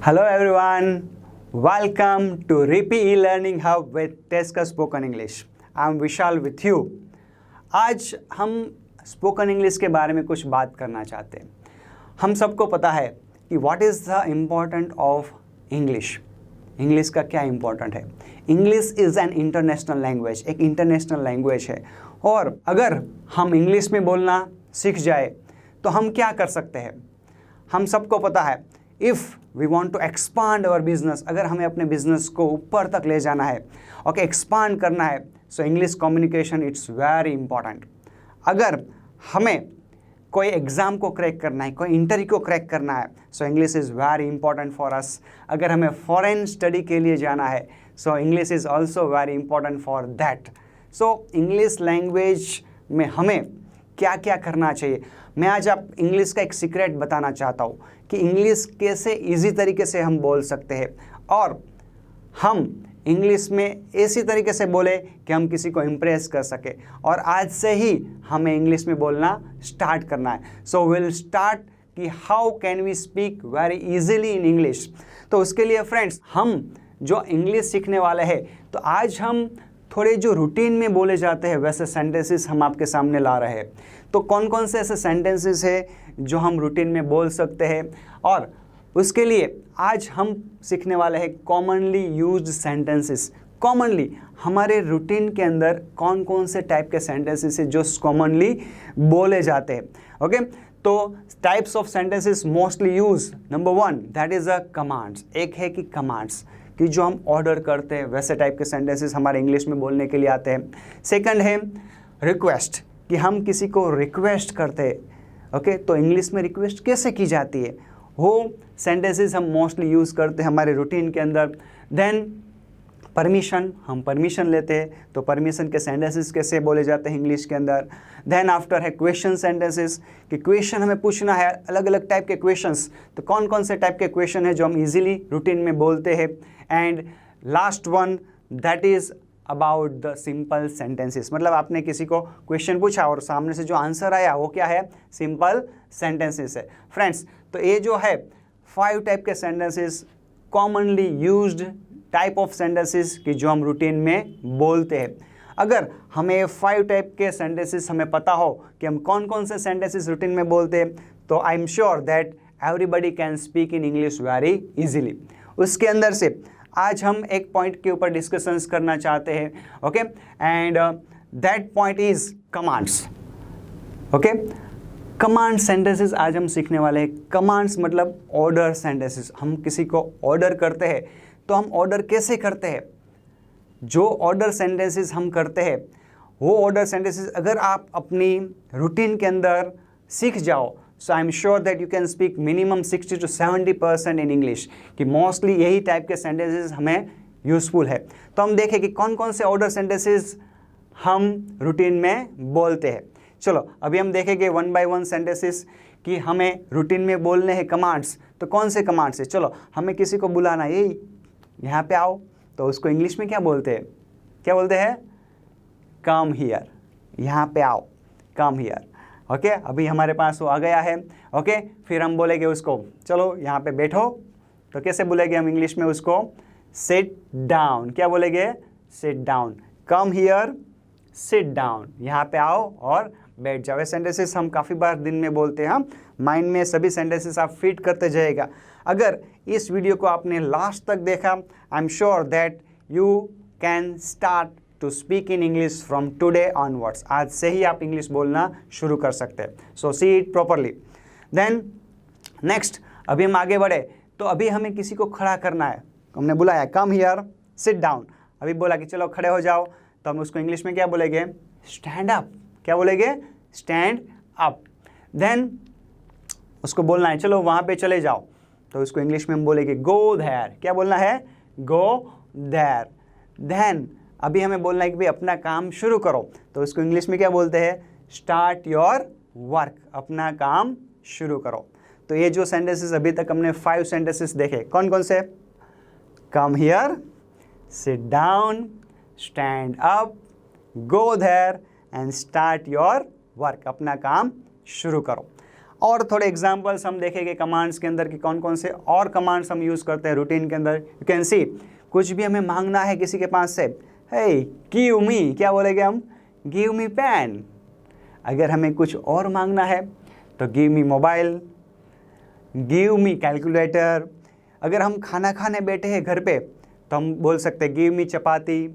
Hello everyone, welcome to Ripi E-Learning Hub with Tesca Spoken English. I am Vishal with you. आज हम spoken English के बारे में कुछ बात करना चाहते हैं। हम सबको पता है कि what is the important of English. English का क्या इम्पोर्टेंट है। English is an international language, एक इंटरनेशनल लैंग्वेज है। और अगर हम इंग्लिश में बोलना सीख जाए तो हम क्या कर सकते हैं। हम सबको पता है, if we want to expand our business, अगर हमें अपने बिजनेस को ऊपर तक ले जाना है, ओके, एक्सपांड करना है, so English communication it's very important. अगर हमें कोई एग्ज़ाम को क्रैक करना है, कोई इंटरव्यू को क्रैक करना है, so English is very important for us. अगर हमें फॉरेन स्टडी के लिए जाना है, so English is also very important for that. So English language में हमें क्या क्या करना चाहिए, मैं आज आप इंग्लिश का एक सीक्रेट बताना चाहता हूँ कि इंग्लिश कैसे इजी तरीके से हम बोल सकते हैं और हम इंग्लिश में ऐसी तरीके से बोले कि हम किसी को इम्प्रेस कर सके। और आज से ही हमें इंग्लिश में बोलना स्टार्ट करना है। सो विल स्टार्ट कि how can we speak very easily in English. तो उसके लिए फ्रेंड्स, हम जो इंग्लिश सीखने वाले हैं, तो आज हम थोड़े जो रूटीन में बोले जाते हैं वैसे सेंटेंसेस हम आपके सामने ला रहे हैं। तो कौन कौन से ऐसे सेंटेंसेस हैं जो हम रूटीन में बोल सकते हैं, और उसके लिए आज हम सीखने वाले हैं कॉमनली यूज्ड सेंटेंसेस। कॉमनली हमारे रूटीन के अंदर कौन कौन से टाइप के सेंटेंसेस हैं जो कॉमनली बोले जाते हैं। ओके, तो types of sentences mostly use, number 1 that is a commands. एक है कि कमांड्स कि जो हम ऑर्डर करते हैं वैसे टाइप के सेंटेंसेस हमारे इंग्लिश में बोलने के लिए आते हैं। सेकंड है रिक्वेस्ट, कि हम किसी को रिक्वेस्ट करते हैं। ओके, तो इंग्लिश में रिक्वेस्ट कैसे की जाती है, वो सेंटेंसेस हम मोस्टली यूज़ करते हैं हमारे रूटीन के अंदर। देन परमिशन, हम परमिशन लेते हैं, तो परमिशन के सेंटेंसेस कैसे बोले जाते हैं इंग्लिश के अंदर। देन आफ्टर है क्वेश्चन सेंटेंसेस, कि क्वेश्चन हमें पूछना है, अलग अलग टाइप के क्वेश्चंस, तो कौन कौन से टाइप के क्वेश्चन है जो हम इजीली रूटीन में बोलते हैं। And last one that is about the simple sentences, मतलब आपने किसी को क्वेश्चन पूछा और सामने से जो आंसर आया वो क्या है, सिंपल सेंटेंसेस है। फ्रेंड्स, तो ये जो है 5 टाइप के sentences commonly used type of sentences कि जो हम रूटीन में बोलते हैं। अगर हमें 5 टाइप के सेंटेंसेस हमें पता हो कि हम कौन कौन से सेंटेंसेस रूटीन में बोलते हैं, तो आई am sure that everybody can speak in English very easily. उसके अंदर से आज हम एक पॉइंट के ऊपर डिस्कशंस करना चाहते हैं। Okay, and that point is commands. Okay, command sentences आज हम सीखने वाले हैं। कमांड्स मतलब ऑर्डर सेंटेंसेस। हम किसी को ऑर्डर करते हैं, तो हम ऑर्डर कैसे करते हैं, जो ऑर्डर सेंटेंसेस हम करते हैं वो ऑर्डर सेंटेंसेस अगर आप अपनी रूटीन के अंदर सीख जाओ, so I am sure that you can speak minimum 60 to 70% in English, कि मोस्टली यही टाइप के सेंटेंसेस हमें यूज़फुल है। तो हम देखें कि कौन कौन से ऑर्डर सेंटेंसेस हम रूटीन में बोलते हैं। चलो अभी हम देखेंगे 1 by 1 सेंटेंसेस कि हमें रूटीन में बोलने हैं कमांड्स। तो कौन से कमांड्स है, चलो हमें किसी को बुलाना है, ये यहाँ पे आओ, तो उसको इंग्लिश में क्या बोलते हैं, क्या बोलते हैं, कम हियर, यहाँ पे आओ, कम हियर। ओके, अभी हमारे पास वो आ गया है। ओके, फिर हम बोलेंगे उसको चलो यहाँ पे बैठो, तो कैसे बोलेंगे हम इंग्लिश में उसको, सिट डाउन। क्या बोलेंगे, sit down, come here, sit down, यहाँ पे आओ और बैठ जाओ। ये सेंटेंसेस हम काफ़ी बार दिन में बोलते हैं। हम माइंड में सभी सेंटेंसेस आप फिट करते जाएगा। अगर इस वीडियो को आपने लास्ट तक देखा, I am sure that you can start to speak in English from today onwards. आज से ही आप इंग्लिश बोलना शुरू कर सकते हैं। So see it properly. Then next, अभी हम आगे बढ़े, तो अभी हमें किसी को खड़ा करना है। हमने बुलाया कम हियर, सिट डाउन, अभी बोला कि चलो खड़े हो जाओ, तो हम उसको इंग्लिश में क्या बोलेंगे, स्टैंड अप। क्या बोलेंगे, स्टैंड अप। देन उसको बोलना है चलो वहाँ पे चले जाओ, तो उसको इंग्लिश में हम बोलेंगे गो देयर। क्या बोलना है, गो देयर। देन अभी हमें बोलना है कि भाई अपना काम शुरू करो, तो उसको इंग्लिश में क्या बोलते हैं, स्टार्ट योर वर्क, अपना काम शुरू करो। तो ये जो सेंटेंसेस अभी तक हमने 5 सेंटेंसेस देखे, कौन कौन से, come here, sit down, stand up, go there and start your work, अपना काम शुरू करो। और थोड़े एग्जांपल्स हम देखेंगे कमांड्स के अंदर कि कौन कौन से और कमांड्स हम यूज़ करते हैं रूटीन के अंदर। यू कैन सी, कुछ भी हमें मांगना है किसी के पास से, हे गिव मी, क्या बोलेंगे हम, गिव मी पेन। अगर हमें कुछ और मांगना है तो give me mobile, give me calculator. अगर हम खाना खाने बैठे हैं घर पे तो हम बोल सकते हैं गिव मी चपाती,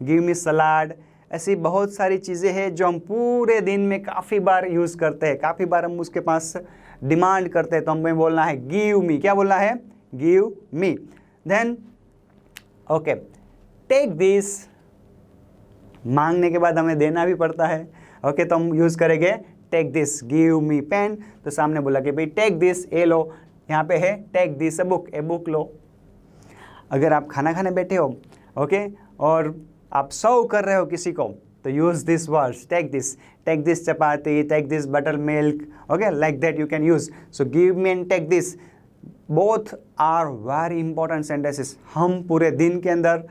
गिव मी सलाद। ऐसी बहुत सारी चीज़ें हैं जो हम पूरे दिन में काफ़ी बार यूज़ करते हैं, काफ़ी बार हम उसके पास डिमांड करते हैं, तो हमें बोलना है गिव मी, क्या बोलना है, give me. Then okay, take this, मांगने के बाद हमें देना भी पड़ता है। ओके, तो हम यूज़ करेंगे take this, give me pen, तो सामने बोला कि भाई टेक दिस, ए लो, यहाँ पे है take this a book, a book लो। अगर आप खाना खाने बैठे हो, ओके, और आप सर्व कर रहे हो किसी को, तो use this words, take this chapati, take this butter milk, okay, like that you can use. So give me and take this, both are very important sentences. हम पूरे दिन के अंदर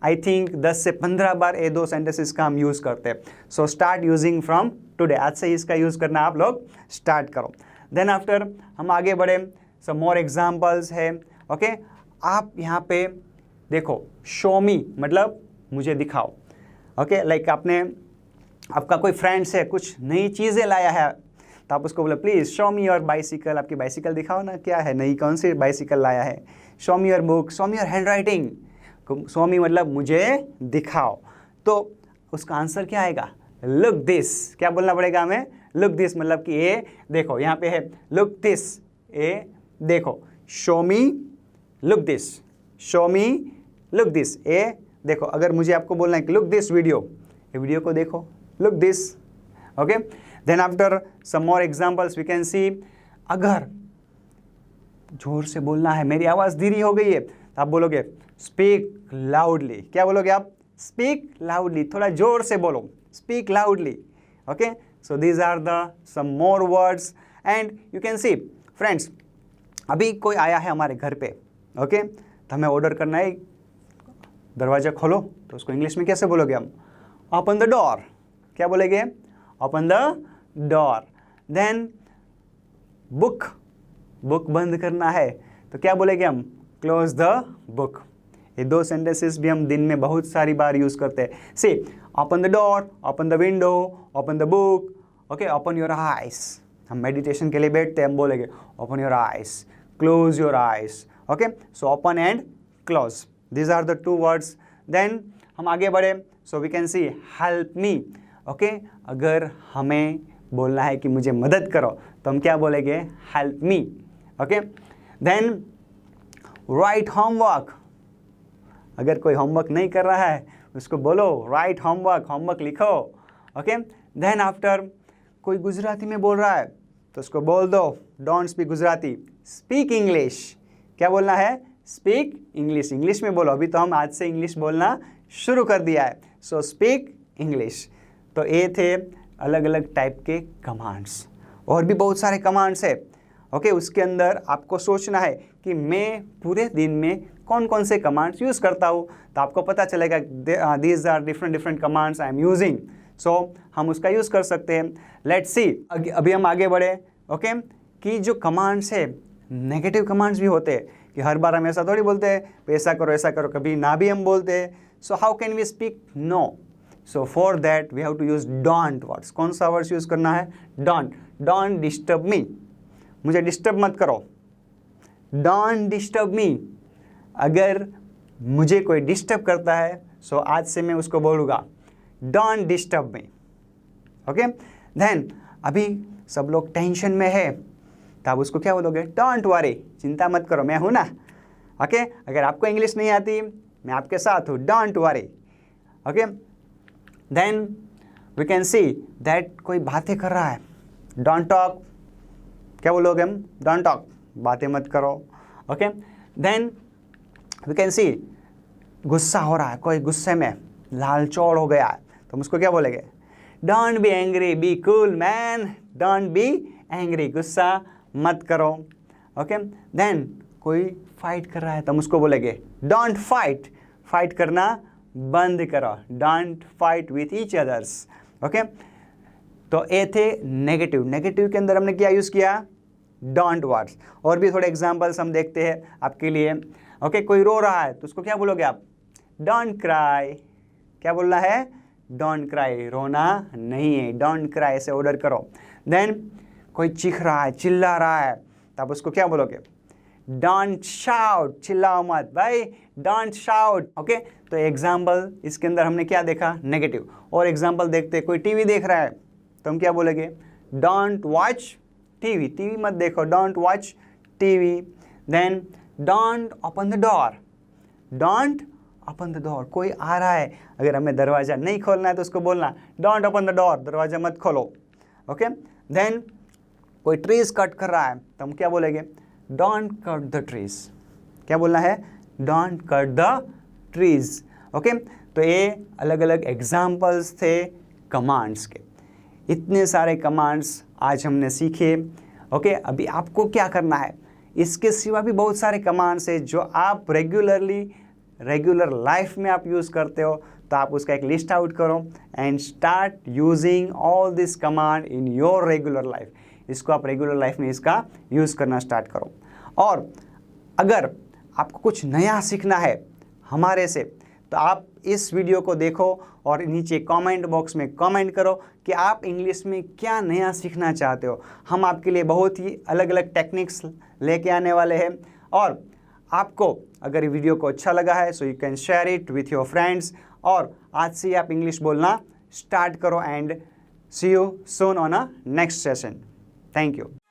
आई थिंक 10 से 15 बार ये दो सेंटेंसेस का हम यूज़ करते हैं। So start using from today, आज से इसका यूज़ करना आप लोग स्टार्ट करो। देन आफ्टर हम आगे बढ़े, सम मोर एग्जाम्पल्स है। ओके, आप यहाँ पे देखो, शो मी मतलब मुझे दिखाओ। ओके, लाइक आपका कोई फ्रेंड्स है, कुछ नई चीज़ें लाया है, तो आप उसको बोले please show me your bicycle, आपकी बाइसिकल दिखाओ ना, क्या है नई, कौन सी बाइसिकल लाया है। Show me your book, show me your hand writing, show मी मतलब मुझे दिखाओ। तो उसका आंसर क्या आएगा, लुक दिस। क्या बोलना पड़ेगा हमें, लुक दिस, मतलब कि ये देखो, यहाँ पे है लुक दिस, ये देखो, show me look this, show me look this, ये देखो। अगर मुझे आपको बोलना है कि लुक दिस वीडियो, ये वीडियो को देखो, look this. Okay, then after some more examples we can see, अगर जोर से बोलना है, मेरी आवाज़ धीरी हो गई है, तो आप बोलोगे स्पीक लाउडली। क्या बोलोगे आप, स्पीक लाउडली, थोड़ा जोर से बोलो, speak loudly. Okay, so these are the some more words and you can see friends, अभी कोई आया है हमारे घर पे, ओके, तो हमें ऑर्डर करना है, दरवाज़ा खोलो, तो उसको इंग्लिश में कैसे बोलोगे हम, ओपन द डोर। क्या बोलेंगे, open the door. Then book, book बंद करना है, तो क्या बोलेंगे हम, क्लोज द बुक। ये दो सेंटेंसेस भी हम दिन में बहुत सारी बार यूज़ करते हैं। See, open the door, open the window, open the book, okay, open your eyes. हम मेडिटेशन के लिए बैठते हैं, हम बोलेंगे open your eyes, close your eyes. Okay, so open and close, these are the two words. Then हम आगे बढ़े, so we can see help me. Okay, अगर हमें बोलना है कि मुझे मदद करो, तो हम क्या बोलेंगे, help me. Okay, then write homework. अगर कोई होमवर्क नहीं कर रहा है, उसको बोलो write homework, होमवर्क लिखो। ओके, then after कोई गुजराती में बोल रहा है, तो उसको बोल दो don't speak Gujarati, speak English. क्या बोलना है, स्पीक इंग्लिश, इंग्लिश में बोलो। अभी तो हम आज से इंग्लिश बोलना शुरू कर दिया है, सो स्पीक इंग्लिश। तो ये थे अलग अलग टाइप के कमांड्स, और भी बहुत सारे कमांड्स है। ओके, उसके अंदर आपको सोचना है कि मैं पूरे दिन में कौन कौन से कमांड्स यूज़ करता हूँ, तो आपको पता चलेगा these are different commands I am using, so हम उसका यूज़ कर सकते हैं। लेट्स सी, अभी हम आगे बढ़े। ओके, कि जो कमांड्स है, नेगेटिव कमांड्स भी होते हैं, कि हर बार हम ऐसा थोड़ी बोलते हैं ऐसा करो, कभी ना भी हम बोलते हैं। So how can we speak no, so for that we have to use don't words. कौन सा वर्ड्स यूज़ करना है, डोंट, डोंट डिस्टर्ब मी, मुझे डिस्टर्ब मत करो, डोंट डिस्टर्ब मी। अगर मुझे कोई डिस्टर्ब करता है, सो आज से मैं उसको बोलूँगा don't disturb me. Okay, then अभी सब लोग टेंशन में है, तो आप उसको क्या बोलोगे, डोंट वरी, चिंता मत करो, मैं हूँ ना। ओके, अगर आपको इंग्लिश नहीं आती, मैं आपके साथ हूँ, don't worry. Okay, then we can see that कोई बातें कर रहा है, डोंट टॉक। क्या बोलोगे हम, डोंट टॉक, बातें मत करो। Okay, then we can see गुस्सा हो रहा है, कोई गुस्से में लाल चौड़ हो गया है, तो हम उसको क्या बोलेंगे, don't be angry, be cool man, don't be angry, गुस्सा मत करो। ओके, देन कोई फाइट कर रहा है, तो हम उसको बोलेंगे डोंट फाइट, फाइट करना बंद करो, don't fight with each others. Okay, तो ये थे नेगेटिव। नेगेटिव के अंदर हमने क्या यूज़ किया, डोंट वर्ड्स। और भी थोड़े एग्जांपल्स हम देखते हैं आपके लिए। ओके, कोई रो रहा है तो उसको क्या बोलोगे आप? Don't cry. क्या बोलना है? डोंट क्राई, रोना नहीं है, डोंट क्राई से ऑर्डर करो। देन कोई चीख रहा है, चिल्ला रहा है, तब उसको क्या बोलोगे? डोंट शाउट, चिल्लाओ मत भाई, डोंट शाउट। ओके, तो एग्जाम्पल इसके अंदर हमने क्या देखा? नेगेटिव। और एग्जाम्पल देखते हैं, कोई टीवी देख रहा है तो हम क्या बोलेंगे? डोंट वॉच टीवी, टीवी मत देखो, don't watch TV. Then don't open the door, don't open the door. कोई आ रहा है, अगर हमें दरवाज़ा नहीं खोलना है तो उसको बोलना डोंट ओपन द डोर, दरवाज़ा मत खोलो। ओके, देन कोई ट्रीज कट कर रहा है तो हम क्या बोलेंगे? Don't cut the trees. क्या बोलना है? Don't cut the trees. Okay, तो ये अलग अलग एग्जाम्पल्स थे कमांड्स के। इतने सारे कमांड्स आज हमने सीखे। ओके, अभी आपको क्या करना है? इसके सिवा भी बहुत सारे कमांड्स हैं जो आप रेगुलर लाइफ में आप यूज़ करते हो, तो आप उसका एक लिस्ट आउट करो and start using all this command in your regular life. इसको आप रेगुलर लाइफ में इसका यूज़ करना स्टार्ट करो। और अगर आपको कुछ नया सीखना है हमारे से, तो आप इस वीडियो को देखो और नीचे कमेंट बॉक्स में कमेंट करो कि आप इंग्लिश में क्या नया सीखना चाहते हो। हम आपके लिए बहुत ही अलग अलग टेक्निक्स लेके आने वाले हैं। और आपको अगर ये वीडियो को अच्छा लगा है so you can share it with your friends. और आज से आप इंग्लिश बोलना स्टार्ट करो and see you soon on a next session. Thank you.